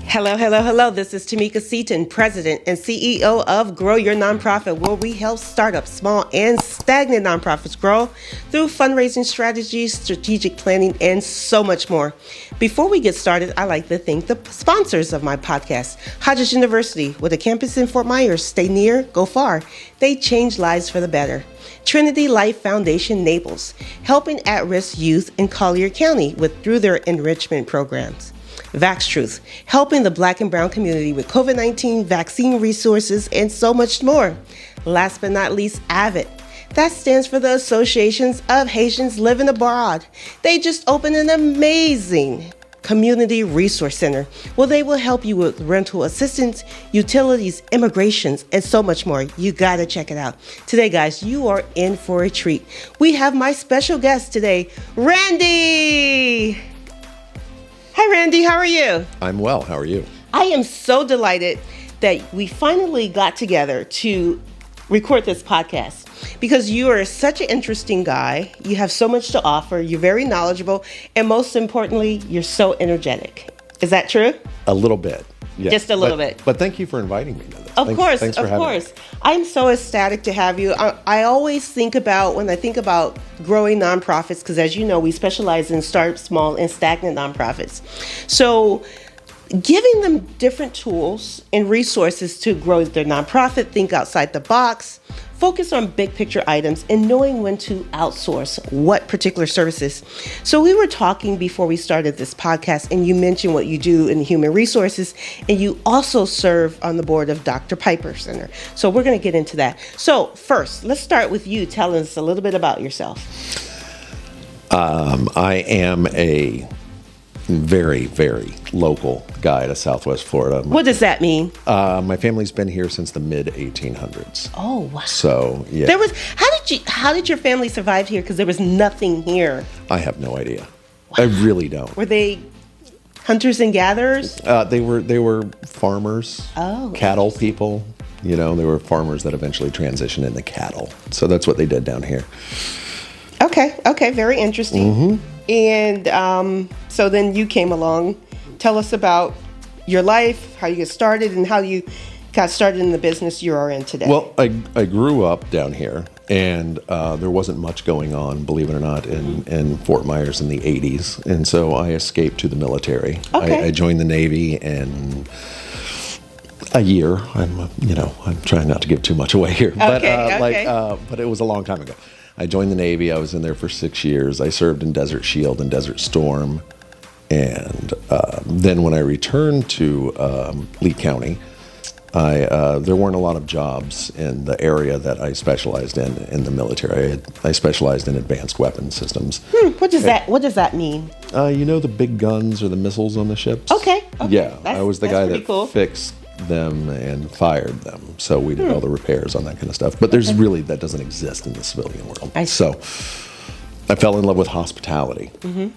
Hello, hello, hello. This is Tamika, Seaton, President and CEO of Grow Your Nonprofit, where we help startups, small and stagnant nonprofits grow through fundraising strategies, strategic planning, and so much more. Before we get started, I like to thank the sponsors of my podcast. Hodges University, with a campus in Fort Myers. Stay near, go far. They change lives for the better. Trinity Life Foundation Naples, helping at-risk youth in Collier County through their enrichment programs. VaxTruth, helping the Black and Brown community with COVID-19 vaccine resources and so much more. Last but not least, AVID. That stands for the Associations of Haitians Living Abroad. They just opened an amazing community resource center where they will help you with rental assistance, utilities, immigrations, and so much more. You gotta check it out. Today, guys, you are in for a treat. We have my special guest today, Randy. Hi, Randy. How are you? I'm well. How are you? I am so delighted that we finally got together to record this podcast because you are such an interesting guy. You have so much to offer. You're very knowledgeable. And most importantly, you're so energetic. Is that true? A little bit. Yeah. Just a little bit. But thank you for inviting me to this. Of course. Me. I'm so ecstatic to have you. I always think about, when I think about growing nonprofits, because as you know, we specialize in start small and stagnant nonprofits. So giving them different tools and resources to grow their nonprofit, think outside the box, focus on big picture items, and knowing when to outsource what particular services. So we were talking before we started this podcast, and you mentioned what you do in human resources, and you also serve on the board of Dr. Piper Center. So we're going to get into that. So first, let's start with you telling us a little bit about yourself. I am a very, very local guy to Southwest Florida. What does that mean? My family's been here since the mid 1800s. Oh, wow. So, yeah. How did your family survive here? Because there was nothing here. I have no idea. Wow. I really don't. Were they hunters and gatherers? They were farmers, cattle people. You know, they were farmers that eventually transitioned into cattle. So that's what they did down here. Okay, very interesting. Mm-hmm. And so then you came along. Tell us about your life, how you get started, and how you got started in the business you are in today. Well, I grew up down here, and there wasn't much going on, believe it or not, in Fort Myers in the 80s. And so I escaped to the military. Okay. I joined the Navy, and a year. I'm trying not to give too much away here, but but it was a long time ago. I joined the Navy. I was in there for 6 years. I served in Desert Shield and Desert Storm. And then when I returned to Lee County, there weren't a lot of jobs in the area that I specialized in the military. I specialized in advanced weapon systems. What does that mean? You know the big guns or the missiles on the ships? Okay. Yeah, I was the guy that cool. fixed them and fired them. So we did all the repairs on that kind of stuff. But there's really, that doesn't exist in the civilian world. So I fell in love with hospitality. Mm-hmm.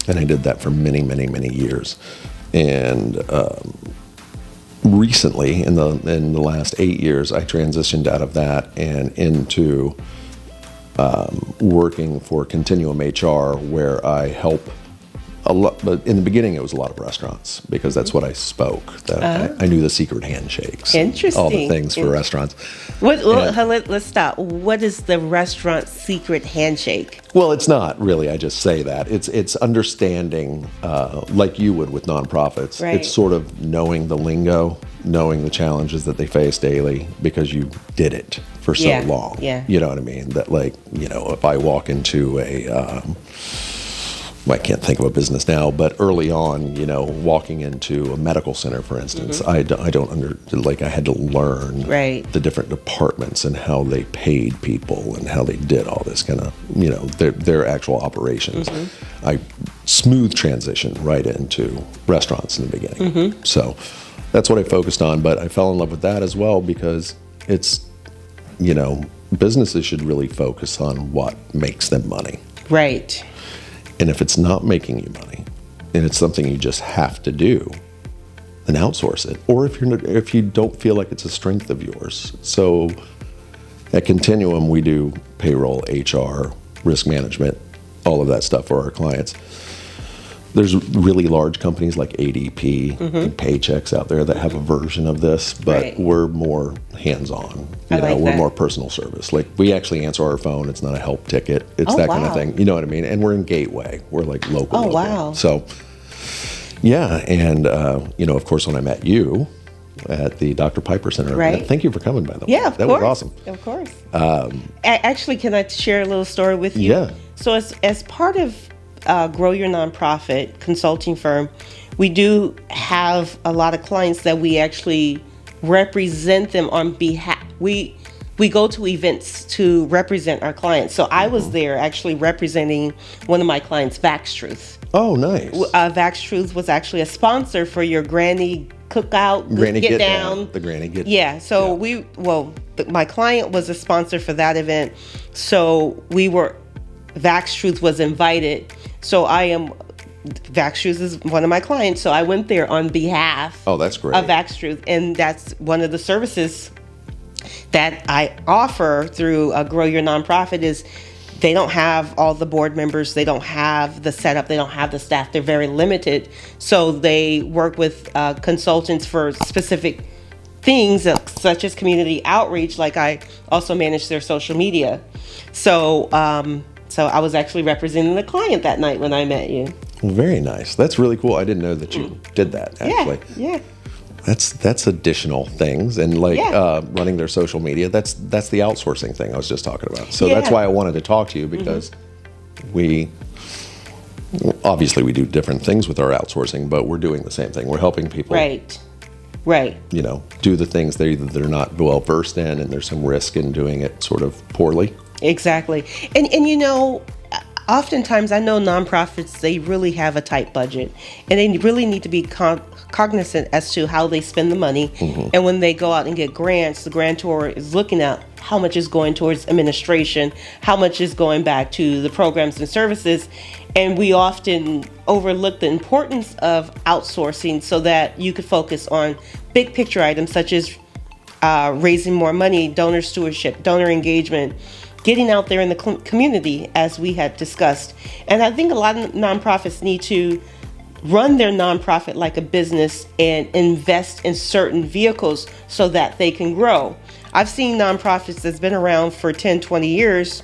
And I did that for many, many, many years. And recently, in the last 8 years, I transitioned out of that and into working for Continuum HR, where I help a lot. But in the beginning, it was a lot of restaurants because that's what I spoke. I knew the secret handshakes. Interesting. All the things for restaurants. Let's stop. What is the restaurant secret handshake? Well, it's not really. I just say that. It's understanding, like you would with nonprofits. Right. It's sort of knowing the lingo, knowing the challenges that they face daily because you did it for so long. Yeah. You know what I mean? That, like, you know, if I walk into I can't think of a business now, but early on, you know, walking into a medical center, for instance, mm-hmm. I had to learn the different departments and how they paid people and how they did all this kind of, you know, their actual operations. Mm-hmm. I smooth transition right into restaurants in the beginning. Mm-hmm. So that's what I focused on, but I fell in love with that as well because it's, you know, businesses should really focus on what makes them money. Right. And if it's not making you money, and it's something you just have to do, then outsource it. Or if you don't feel like it's a strength of yours. So at Continuum, we do payroll, HR, risk management, all of that stuff for our clients. There's really large companies like ADP and Paychex out there that have a version of this, but we're more hands-on. We're more personal service. Like, we actually answer our phone. It's not a help ticket. It's that kind of thing. You know what I mean? And we're in Gateway. We're like local. Oh, wow. So, yeah. And, of course, when I met you at the Dr. Piper Center, thank you for coming, by the way. Yeah, of course. That was awesome. Of course. Actually, can I share a little story with you? Yeah. So as part of Grow Your Nonprofit consulting firm, we do have a lot of clients that we actually represent them on behalf. We go to events to represent our clients. So I was there actually representing one of my clients, Vax Truth. Oh, nice. Vax Truth was actually a sponsor for your Granny Cookout, Granny Get Down. The Granny Get Down. Yeah. So my client was a sponsor for that event. So Vax Truth was invited. So Vax Truth is one of my clients. So I went there on behalf that's great. of Vax Truth. And that's one of the services that I offer through Grow Your Nonprofit is they don't have all the board members. They don't have the setup. They don't have the staff. They're very limited. So they work with consultants for specific things such as community outreach. Like, I also manage their social media. So I was actually representing the client that night when I met you. Well, very nice. That's really cool. I didn't know that you did that, actually. Yeah. That's additional things. And running their social media, that's the outsourcing thing I was just talking about. So that's why I wanted to talk to you, because we do different things with our outsourcing, but we're doing the same thing. We're helping people. Right. Do the things they're not well versed in, and there's some risk in doing it sort of poorly. Exactly. And oftentimes I know nonprofits, they really have a tight budget, and they really need to be cognizant as to how they spend the money. And when they go out and get grants, the grantor is looking at how much is going towards administration, how much is going back to the programs and services. And we often overlook the importance of outsourcing so that you could focus on big picture items such as raising more money, donor stewardship, donor engagement, getting out there in the community, as we had discussed. And I think a lot of nonprofits need to run their nonprofit like a business and invest in certain vehicles so that they can grow. I've seen nonprofits that's been around for 10, 20 years,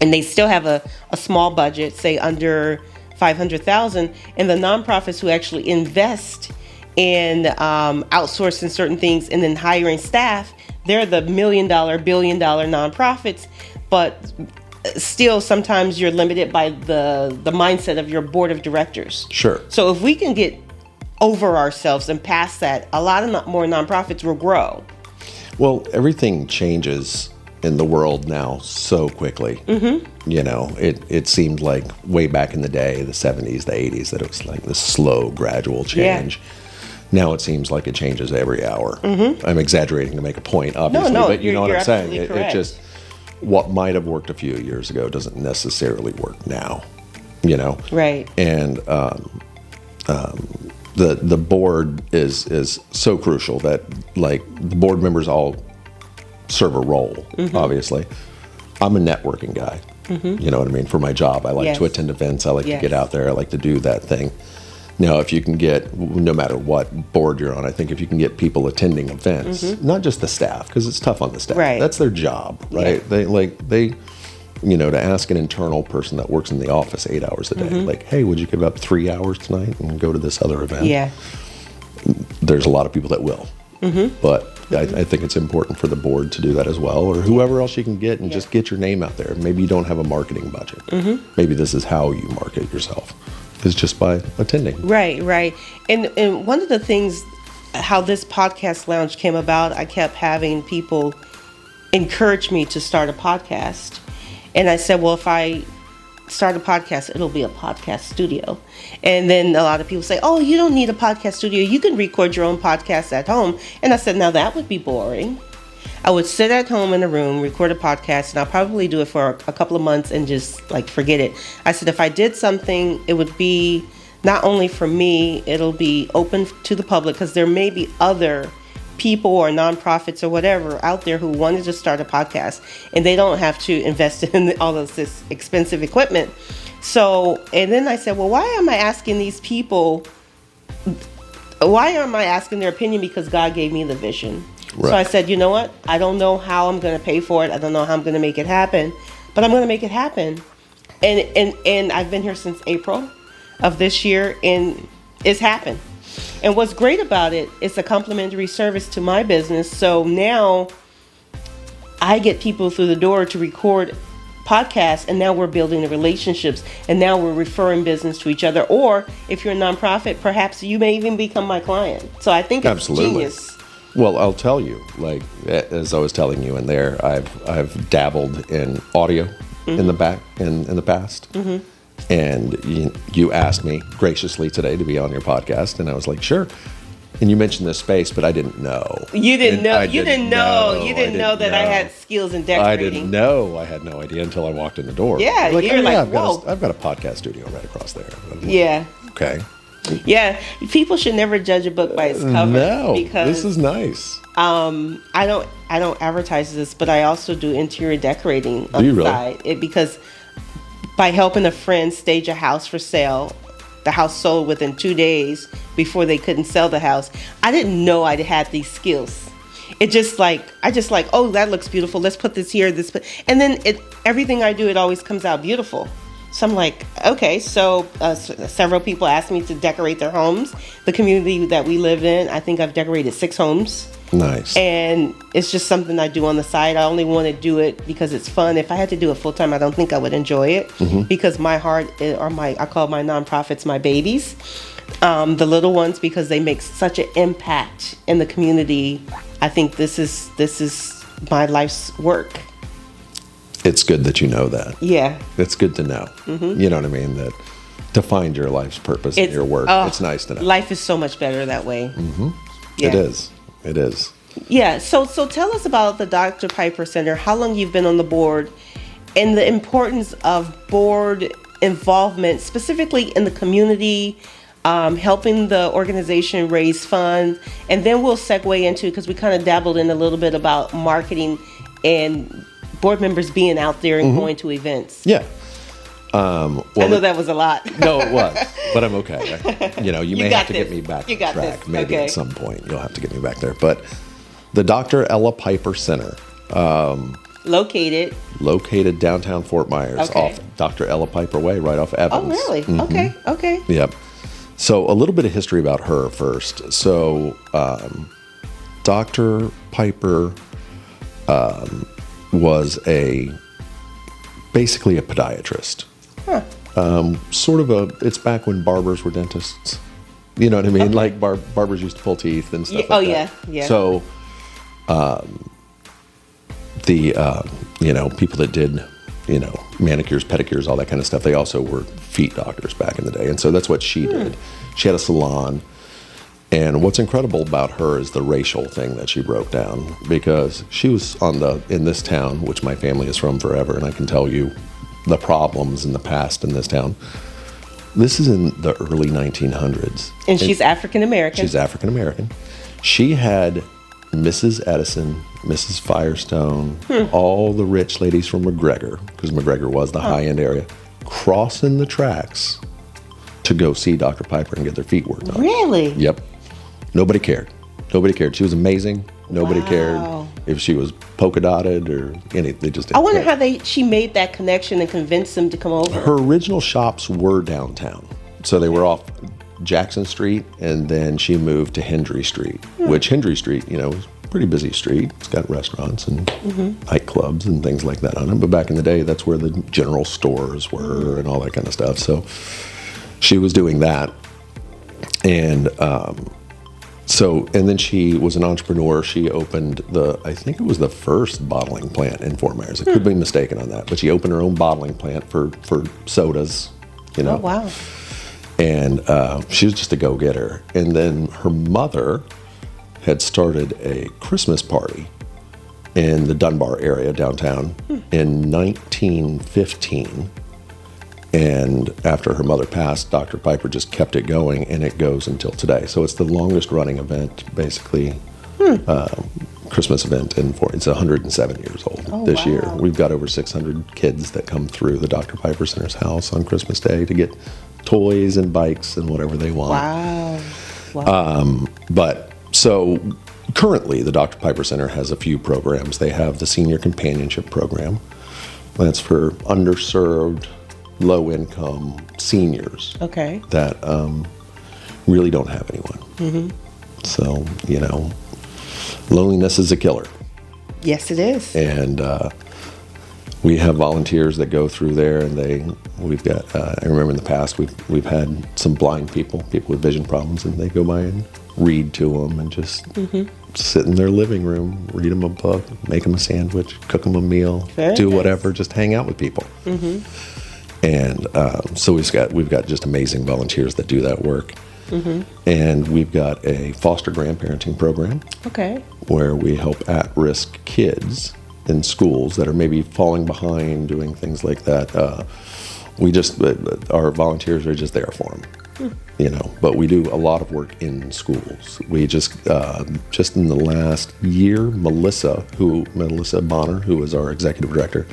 and they still have a small budget, say under $500,000, and the nonprofits who actually invest in outsourcing certain things and then hiring staff, they're the $1 million, $1 billion nonprofits. But still, sometimes you're limited by the mindset of your board of directors. Sure. So if we can get over ourselves and past that, a lot of more nonprofits will grow. Well, everything changes in the world now so quickly. It seemed like way back in the day, the 70s, the 80s, that it was like this slow, gradual change. Yeah. Now it seems like it changes every hour. I'm exaggerating to make a point, obviously, but you know what I'm saying. It just, what might have worked a few years ago doesn't necessarily work now, Right. And the board is so crucial that, like, the board members all serve a role, obviously. I'm a networking guy, you know what I mean? For my job, I like to attend events. I like to get out there. I like to do that thing. Now, if you can get, no matter what board you're on, I think if you can get people attending events, not just the staff, because it's tough on the staff. Right. That's their job, right? Yeah. To ask an internal person that works in the office 8 hours a day, like, hey, would you give up 3 hours tonight and go to this other event? Yeah. There's a lot of people that will. But I think it's important for the board to do that as well, or whoever else you can get, and just get your name out there. Maybe you don't have a marketing budget. Maybe this is how you market yourself, is just by attending. Right. And one of the things, how this podcast lounge came about, I kept having people encourage me to start a podcast. And I said, well, if I start a podcast, it'll be a podcast studio. And then a lot of people say, oh, you don't need a podcast studio. You can record your own podcast at home. And I said, now that would be boring. I would sit at home in a room, record a podcast, and I'll probably do it for a couple of months and just forget it. I said, if I did something, it would be not only for me, it'll be open to the public, because there may be other people or nonprofits or whatever out there who wanted to start a podcast, and they don't have to invest in all of this expensive equipment. So, and then I said, well, why am I asking these people? Why am I asking their opinion? Because God gave me the vision. Right. So I said, you know what? I don't know how I'm going to pay for it. I don't know how I'm going to make it happen, but I'm going to make it happen. And I've been here since April of this year, and it's happened. And what's great about it, it's a complimentary service to my business. So now I get people through the door to record podcasts, and now we're building the relationships, and now we're referring business to each other. Or if you're a nonprofit, perhaps you may even become my client. So I think it's genius. Well, I'll tell you, like as I was telling you in there, I've dabbled in audio in the past. Mm-hmm. And you asked me graciously today to be on your podcast, and I was like, sure. And you mentioned this space, but I didn't know. You didn't know. You didn't know that I had skills in decorating. I didn't know. I had no idea until I walked in the door. Yeah, like, you're like, whoa. I've got a podcast studio right across there. Yeah. Okay. Yeah, people should never judge a book by its cover. No, because this is nice. I don't advertise this, but I also do interior decorating on the side. Because by helping a friend stage a house for sale, the house sold within 2 days before they couldn't sell the house. I didn't know I had these skills. I just like, oh, that looks beautiful. Let's put this here, and then everything I do, it always comes out beautiful. So I'm like, okay. So several people asked me to decorate their homes. The community that we live in, I think I've decorated 6 homes. Nice. And it's just something I do on the side. I only want to do it because it's fun. If I had to do it full time, I don't think I would enjoy it, because my heart, I call my nonprofits my babies, the little ones, because they make such an impact in the community. I think this is my life's work. It's good that you know that. Yeah. It's good to know. Mm-hmm. You know what I mean? That to find your life's purpose in your work. It's nice to know. Life is so much better that way. Mm-hmm. Yeah. It is. Yeah. So tell us about the Dr. Piper Center, how long you've been on the board, and the importance of board involvement, specifically in the community, helping the organization raise funds. And then we'll segue into, because we kind of dabbled in a little bit about marketing and board members being out there and going to events. Yeah. I know that was a lot. No, it was, but I'm okay. You may have to get me back on track. This. Maybe at some point you'll have to get me back there. But the Dr. Ella Piper Center, located downtown Fort Myers, off Dr. Ella Piper Way, right off Evans. Oh, really? Mm-hmm. Okay. Yep. So a little bit of history about her first. So Dr. Piper was basically a podiatrist. Huh. It's back when barbers were dentists. You know what I mean? Okay. Like barbers used to pull teeth and stuff like that. Yeah. So, people that did, manicures, pedicures, all that kind of stuff, they also were feet doctors back in the day. And so that's what she did. She had a salon. And what's incredible about her is the racial thing that she broke down, because she was in this town, which my family is from forever, and I can tell you the problems in the past in this town. This is in the early 1900s. And she's African American. She's African American. She had Mrs. Edison, Mrs. Firestone, all the rich ladies from McGregor, because McGregor was the high-end area, crossing the tracks to go see Dr. Piper and get their feet worked on. Really? Yep. Nobody cared. She was amazing. Nobody cared if she was polka dotted or anything. They just didn't. I wonder how she made that connection and convinced them to come over. Her original shops were downtown. So they were off Jackson Street, and then she moved to Hendry Street, which Hendry Street, is a pretty busy street. It's got restaurants and nightclubs and things like that on it. But back in the day, that's where the general stores were and all that kind of stuff. So she was doing that. And and then she was an entrepreneur. She opened I think it was the first bottling plant in Fort Myers. I could be mistaken on that, but she opened her own bottling plant for sodas, Oh, wow. And she was just a go-getter. And then her mother had started a Christmas party in the Dunbar area downtown in 1915. And after her mother passed, Dr. Piper just kept it going, and it goes until today. So it's the longest running event, basically, Christmas event, and it's 107 years old this year. We've got over 600 kids that come through the Dr. Piper Center's house on Christmas Day to get toys and bikes and whatever they want. Wow. But so currently, the Dr. Piper Center has a few programs. They have the Senior Companionship Program. That's for underserved, low-income seniors that really don't have anyone. So, loneliness is a killer. Yes, it is. And we have volunteers that go through there, and we've got. I remember in the past we've had some blind people with vision problems, and they go by and read to them, and just sit in their living room, read them a book, make them a sandwich, cook them a meal, do whatever, just hang out with people. And so we've got just amazing volunteers that do that work. And we've got a foster grandparenting program. Where we help at-risk kids in schools that are maybe falling behind, doing things like that. Our volunteers are just there for them, But we do a lot of work in schools. We just in the last year, Melissa Bonner, who is our executive director,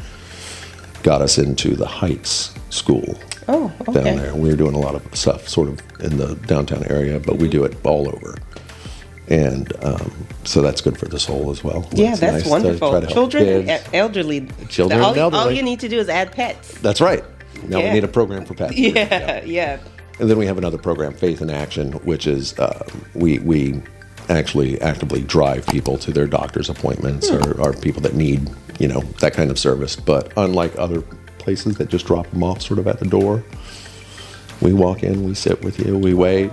got us into the Heights School. Down there. We're doing a lot of stuff sort of in the downtown area, but we do it all over. And so that's good for the soul as well. Yeah, that's nice wonderful. Children and elderly. Children and elderly. All you need to do is add pets. That's right. Now we need a program for pets. Yeah. And then we have another program, Faith in Action, which is we actually actively drive people to their doctor's appointments or people that need, that kind of service. But unlike other places that just drop them off sort of at the door, we walk in, we sit with you, we wait,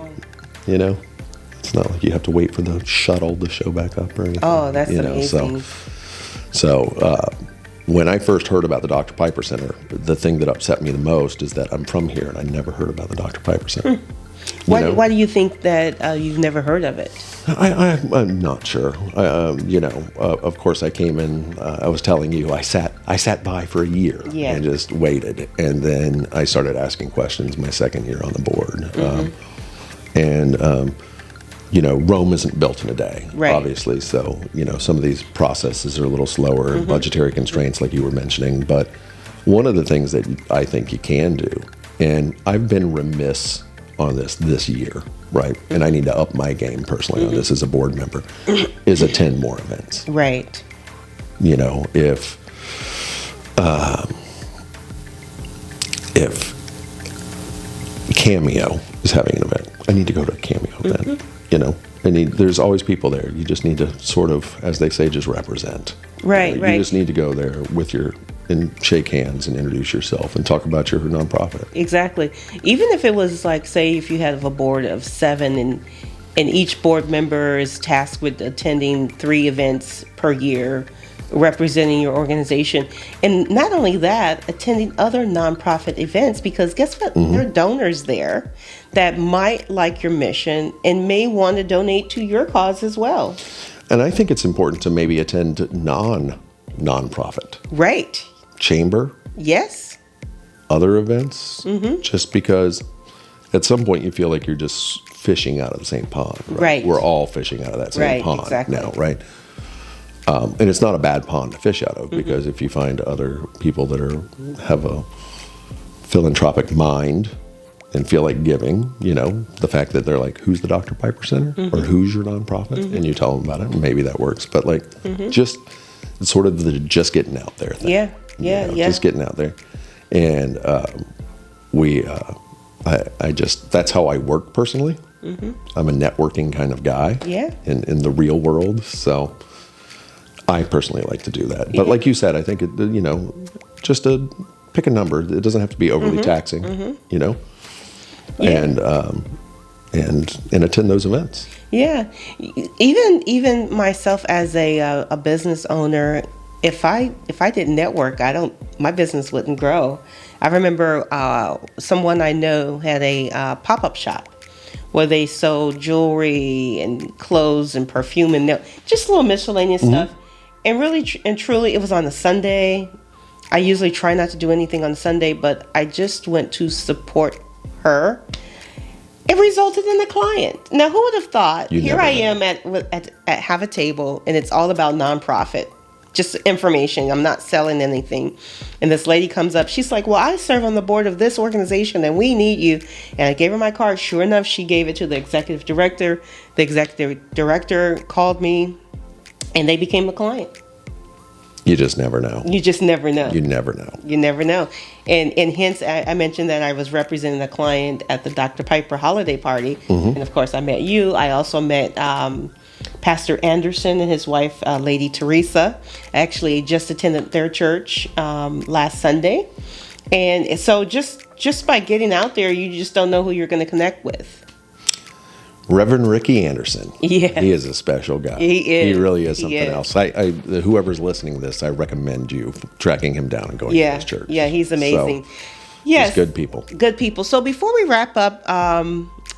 It's not like you have to wait for the shuttle to show back up or anything. Oh, that's amazing. So when I first heard about the Dr. Piper Center, the thing that upset me the most is that I'm from here and I never heard about the Dr. Piper Center. Why do you think that you've never heard of it? I'm not sure. Of course, I came in. I was telling you, I sat by for a year and just waited, and then I started asking questions my second year on the board. Rome isn't built in a day, obviously. So some of these processes are a little slower, and budgetary constraints, like you were mentioning. But one of the things that I think you can do, and I've been remiss on this year, right? And I need to up my game personally on this as a board member, is attend more events. Right. If Cameo is having an event, I need to go to a Cameo event. There's always people there. You just need to sort of, as they say, just represent. Right. You just need to go there and shake hands and introduce yourself and talk about your nonprofit. Exactly. Even if it was like, say, if you had a board of 7 and each board member is tasked with attending 3 events per year, representing your organization. And not only that, attending other nonprofit events, because guess what? There are donors there that might like your mission and may want to donate to your cause as well. And I think it's important to maybe attend nonprofit. Right. Chamber. Yes. Other events. Just because at some point you feel like you're just fishing out of the same pond. Right. We're all fishing out of that same pond now, right? And it's not a bad pond to fish out of, because if you find other people that have a philanthropic mind and feel like giving, the fact that they're like, who's the Dr. Piper Center? Or who's your nonprofit? And you tell them about it, and maybe that works. But just sort of the just getting out there thing. Yeah. Just getting out there. And that's how I work personally. I'm a networking kind of guy in the real world. So I personally like to do that. But like you said, I think, just pick a number. It doesn't have to be overly taxing, and attend those events. Yeah. Even myself as a business owner, if I didn't network, my business wouldn't grow. I remember someone I know had a pop-up shop where they sold jewelry and clothes and perfume and just little miscellaneous stuff. And really and truly, it was on a Sunday. I usually try not to do anything on Sunday, but I just went to support her. it resulted in a client. Now, who would have thought? Here I am at have a table, and it's all about nonprofit, just information. I'm not selling anything. And this lady comes up. She's like, well, I serve on the board of this organization, and we need you. And I gave her my card. Sure enough, she gave it to the executive director. The executive director called me, and they became a client. You just never know. You just never know. You never know. You never know. And hence, I mentioned that I was representing a client at the Dr. Piper holiday party. Mm-hmm. And of course, I met you. I also met Pastor Anderson and his wife, Lady Teresa. I actually just attended their church last Sunday. And so just by getting out there, you just don't know who you're going to connect with. Reverend Ricky Anderson. Yeah. He is a special guy. He is. He really is something else. Whoever's listening to this, I recommend you tracking him down and going to his church. Yeah, he's amazing. So, yes. He's good people. Good people. So before we wrap up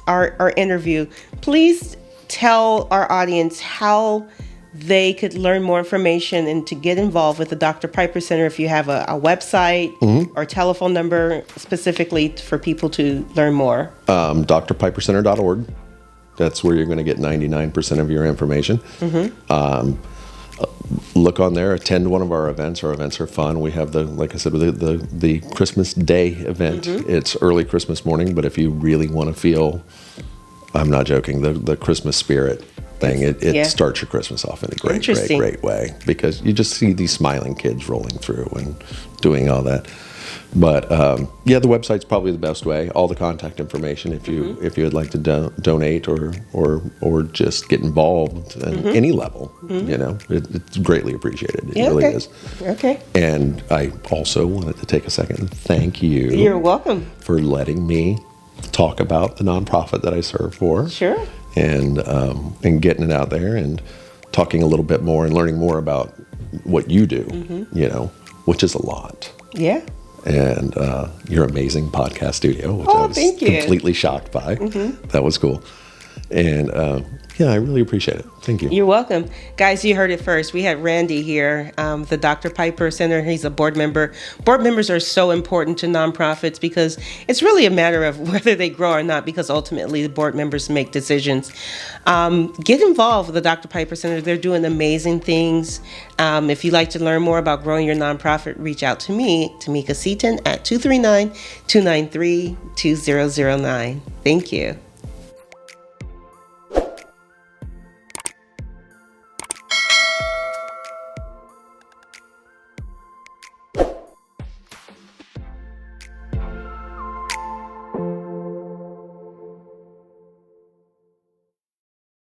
our interview, please tell our audience how they could learn more information and to get involved with the Dr. Piper Center. If you have a website or telephone number specifically for people to learn more. drpipercenter.org. That's where you're going to get 99% of your information. Mm-hmm. Look on there. Attend one of our events. Our events are fun. We have like I said, the Christmas Day event. Mm-hmm. It's early Christmas morning, but if you really want to feel, I'm not joking, the Christmas spirit thing, it starts your Christmas off in a great way, because you just see these smiling kids rolling through and doing all that. But the website's probably the best way. All the contact information if you would like to donate or just get involved at any level, it's greatly appreciated. It really is. Okay. And I also wanted to take a second and thank you. You're welcome. For letting me talk about the nonprofit that I serve for. Sure. And getting it out there and talking a little bit more and learning more about what you do, which is a lot. Yeah. And your amazing podcast studio, which I was completely shocked by. Mm-hmm. That was cool. And I really appreciate it. Thank you. You're welcome. Guys, you heard it first. We had Randy here, the Dr. Piper Center. He's a board member. Board members are so important to nonprofits because it's really a matter of whether they grow or not, because ultimately the board members make decisions. Get involved with the Dr. Piper Center. They're doing amazing things. If you'd like to learn more about growing your nonprofit, reach out to me, Tamika Seaton, at 239-293-2009. Thank you.